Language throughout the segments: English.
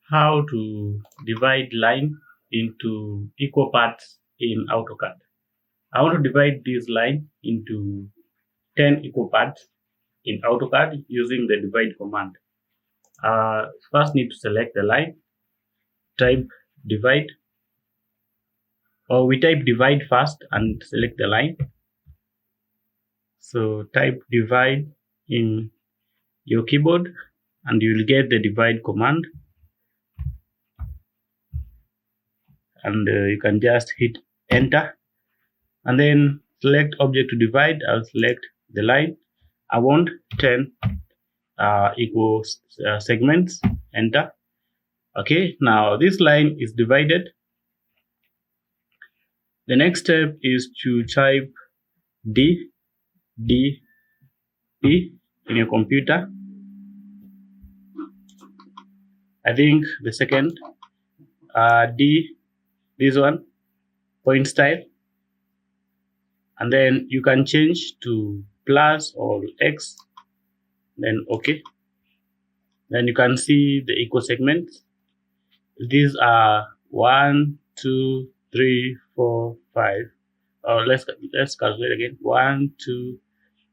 how to divide line into equal parts in AutoCAD. I want to divide this line into 10 equal parts in AutoCAD using the divide command. First need to select the line, type divide, or we type divide first and select the line. So type divide in your keyboard and you will get the divide command, and you can just hit enter and then select object to divide. I'll select the line. I want 10 equal segments, enter. Okay, now this line is divided. The next step is to type D, D, P in your computer. I think the second D, this one, point style, and then you can change to plus or X, then OK. Then you can see the equal segments. These are 1, 2, 3, 4, 5. Let's calculate again. 1, 2,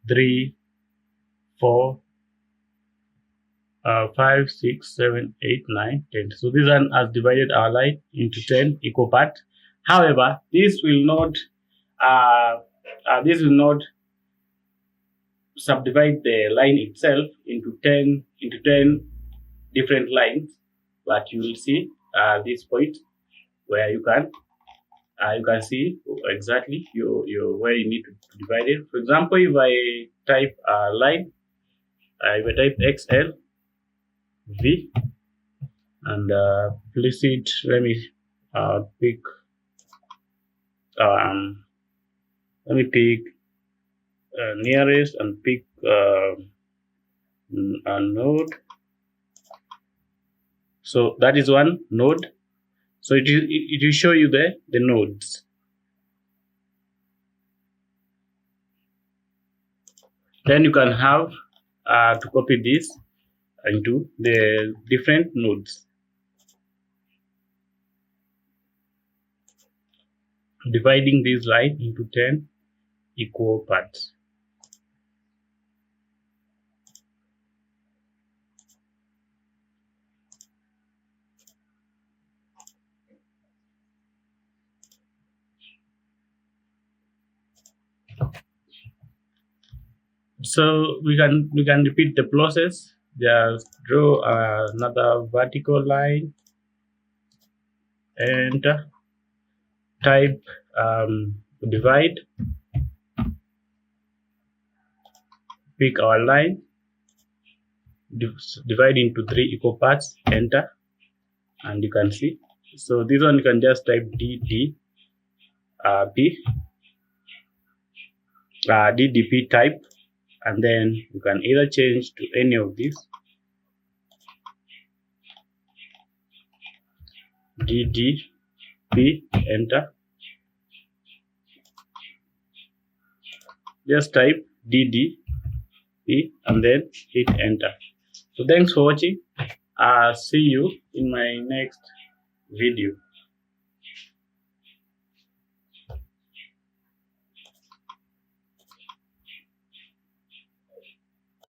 3, 4, 5, 6, 7, 8, 9, 10. So this one has divided our line into 10 equal parts. However, this will not subdivide the line itself into 10 different lines, but you will see this point where you can see exactly your where you need to divide it. For example, if I type a line, if I type XL V and place it, let me pick nearest and pick a node. So that is one node. So it will show you the nodes. Then you can have to copy this into the different nodes, dividing this line into 10 equal parts. So we can repeat the process. Just draw another vertical line, enter, type divide, pick our line, divide into 3 equal parts, enter, and you can see. So this one you can just type DDP type, and then you can either change to any of these, DDP, enter. Just type DDP and then hit enter. So thanks for watching. See you in my next video.